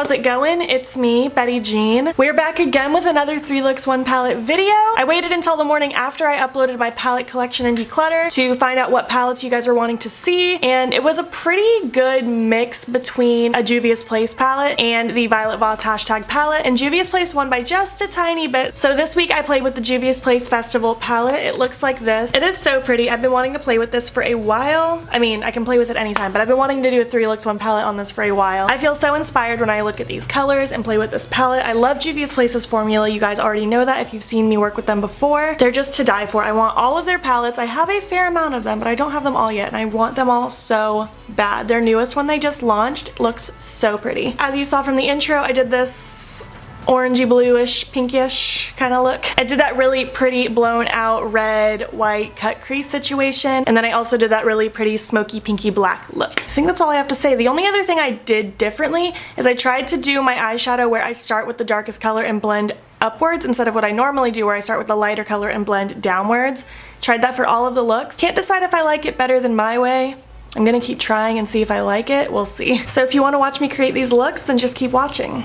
how's it going? It's me, Betty Jean. We're back again with another 3 looks 1 palette video. I waited until the morning after I uploaded my palette collection and declutter to find out what palettes you guys were wanting to see, and it was a pretty good mix between a Juvias Place palette and the Violet Voss hashtag palette, and Juvias Place won by just a tiny bit. So this week I played with the Juvias Place Festival palette. It looks like this. It is so pretty. I've been wanting to play with this for a while. I mean, I can play with it anytime, but I've been wanting to do a 3 looks 1 palette on this for a while. I feel so inspired when I look at these colors and play with this palette. I love Juvias Place's formula. You guys already know that if you've seen me work with them before. They're just to die for. I want all of their palettes. I have a fair amount of them, but I don't have them all yet, and I want them all so bad. Their newest one they just launched looks so pretty. As you saw from the intro, I did this orangey bluish pinkish kind of look. I did that really pretty blown out red white cut crease situation, and then I also did that really pretty smoky pinky black look. I think that's all I have to say. The only other thing I did differently is I tried to do my eyeshadow where I start with the darkest color and blend upwards instead of what I normally do where I start with the lighter color and blend downwards. Tried that for all of the looks. Can't decide if I like it better than my way. I'm gonna keep trying and see if I like it. We'll see. So if you want to watch me create these looks, then just keep watching.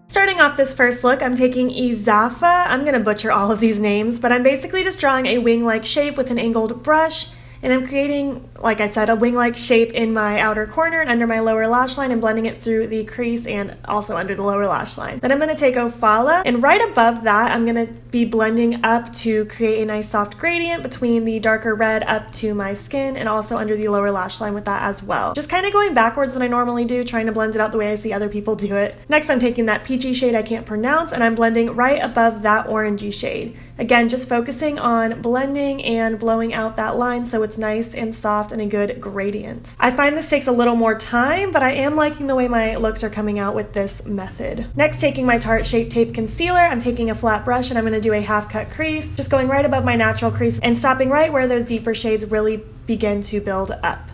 Starting off this first look, I'm taking Izafa. I'm gonna butcher all of these names, but I'm basically just drawing a wing-like shape with an angled brush, and I'm creating, like I said, a wing-like shape in my outer corner and under my lower lash line and blending it through the crease and also under the lower lash line. Then I'm gonna take Ofala, and right above that, I'm gonna be blending up to create a nice soft gradient between the darker red up to my skin and also under the lower lash line with that as well. Just kind of going backwards than I normally do, trying to blend it out the way I see other people do it. Next, I'm taking that peachy shade I can't pronounce, and I'm blending right above that orangey shade. Again, just focusing on blending and blowing out that line so it's nice and soft and a good gradient. I find this takes a little more time, but I am liking the way my looks are coming out with this method. Next, taking my Tarte Shape Tape Concealer, I'm taking a flat brush and I'm going to do a half cut crease, just going right above my natural crease and stopping right where those deeper shades really begin to build up.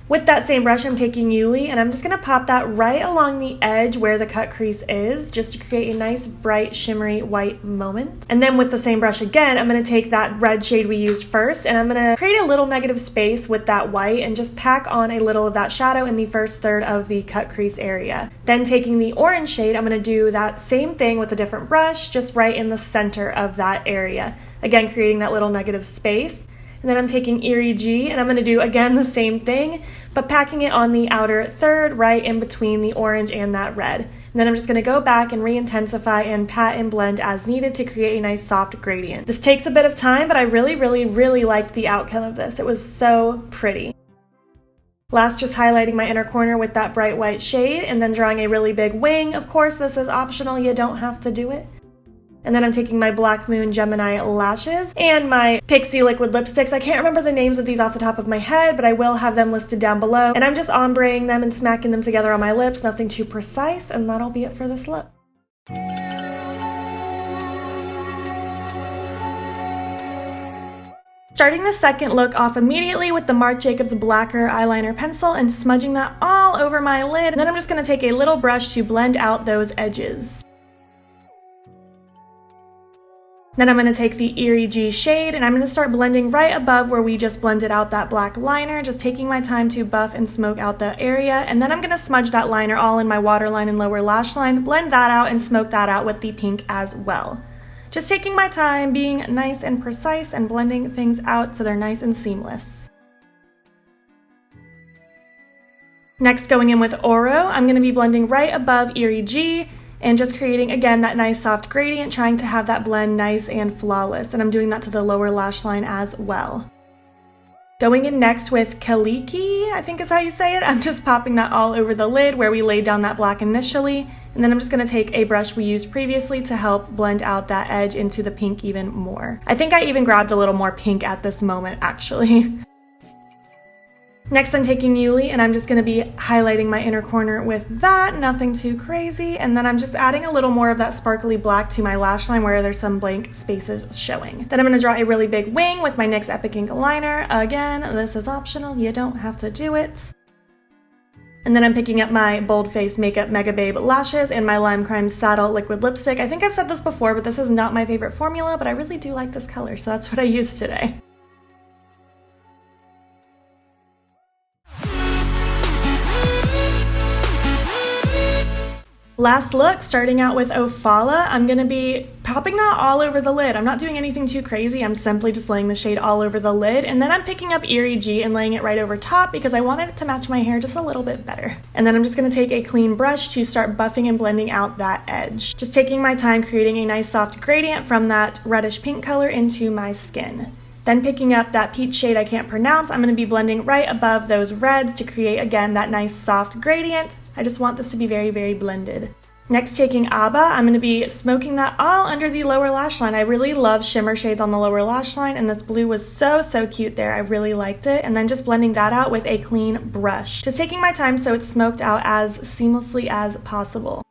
With that same brush, I'm taking Yuli, and I'm just going to pop that right along the edge where the cut crease is, just to create a nice, bright, shimmery white moment. And then with the same brush again, I'm going to take that red shade we used first, and I'm going to create a little negative space with that white and just pack on a little of that shadow in the first third of the cut crease area. Then taking the orange shade, I'm going to do that same thing with a different brush, just right in the center of that area. Again, creating that little negative space. And then I'm taking Eerie G, and I'm going to do again the same thing, but packing it on the outer third right in between the orange and that red. And then I'm just going to go back and re-intensify and pat and blend as needed to create a nice soft gradient. This takes a bit of time, but I really liked the outcome of this. It was so pretty. Last, just highlighting my inner corner with that bright white shade and then drawing a really big wing. Of course, this is optional. You don't have to do it. And then I'm taking my Black Moon Gemini lashes and my Pixi liquid lipsticks. I can't remember the names of these off the top of my head, but I will have them listed down below. And I'm just ombreing them and smacking them together on my lips, nothing too precise, and that'll be it for this look. Starting the second look off immediately with the Marc Jacobs Blacker eyeliner pencil and smudging that all over my lid. And then I'm just going to take a little brush to blend out those edges. Then I'm going to take the Eerie G shade and I'm going to start blending right above where we just blended out that black liner, just taking my time to buff and smoke out the area. And then I'm going to smudge that liner all in my waterline and lower lash line, blend that out and smoke that out with the pink as well. Just taking my time, being nice and precise and blending things out so they're nice and seamless. Next, going in with Oro, I'm going to be blending right above Eerie G, and just creating, again, that nice soft gradient, trying to have that blend nice and flawless. And I'm doing that to the lower lash line as well. Going in next with Kaliki, I think is how you say it. I'm just popping that all over the lid where we laid down that black initially. And then I'm just going to take a brush we used previously to help blend out that edge into the pink even more. I think I even grabbed a little more pink at this moment, actually. Next, I'm taking Yuli, and I'm just going to be highlighting my inner corner with that, nothing too crazy, and then I'm just adding a little more of that sparkly black to my lash line where there's some blank spaces showing. Then I'm going to draw a really big wing with my NYX Epic Ink Liner. Again, this is optional, you don't have to do it. And then I'm picking up my Bold Face Makeup Mega Babe lashes and my Lime Crime Saddle liquid lipstick. I think I've said this before, but this is not my favorite formula, but I really do like this color, so that's what I used today. Last look, starting out with Ofala. I'm going to be popping that all over the lid. I'm not doing anything too crazy. I'm simply just laying the shade all over the lid. And then I'm picking up Eerie G and laying it right over top because I wanted it to match my hair just a little bit better. And then I'm just going to take a clean brush to start buffing and blending out that edge. Just taking my time creating a nice soft gradient from that reddish pink color into my skin. Then picking up that peach shade I can't pronounce, I'm going to be blending right above those reds to create, again, that nice soft gradient. I just want this to be very, very blended. Next, taking Abba, I'm going to be smoking that all under the lower lash line. I really love shimmer shades on the lower lash line, and this blue was so, so cute there. I really liked it. And then just blending that out with a clean brush. Just taking my time so it's smoked out as seamlessly as possible.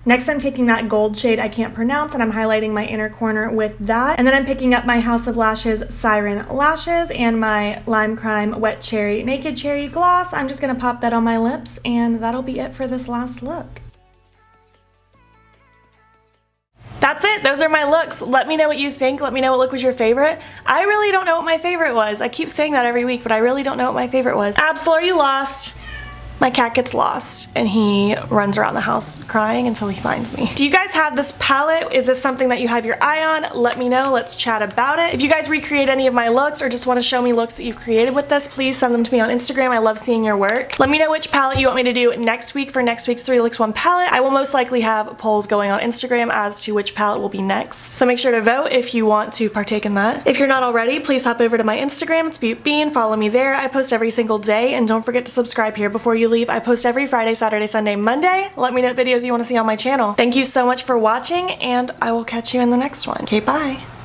Next, I'm taking that gold shade I can't pronounce and I'm highlighting my inner corner with that. And then I'm picking up my House of Lashes Siren Lashes and my Lime Crime Wet Cherry Naked Cherry Gloss. I'm just gonna pop that on my lips and that'll be it for this last look. That's it, those are my looks. Let me know what you think. Let me know what look was your favorite. I really don't know what my favorite was. I keep saying that every week, but I really don't know what my favorite was. Absol, are you lost? My cat gets lost and he runs around the house crying until he finds me. Do you guys have this palette? Is this something that you have your eye on? Let me know, let's chat about it. If you guys recreate any of my looks or just want to show me looks that you've created with this, please send them to me on Instagram. I love seeing your work. Let me know which palette you want me to do next week for next week's 3 Looks 1 palette. I will most likely have polls going on Instagram as to which palette will be next. So make sure to vote if you want to partake in that. If you're not already, please hop over to my Instagram. It's beautbean. Follow me there. I post every single day, and don't forget to subscribe here before you leave. I post every Friday, Saturday, Sunday, Monday. Let me know what videos you want to see on my channel. Thank you so much for watching, and I will catch you in the next one. Okay, bye.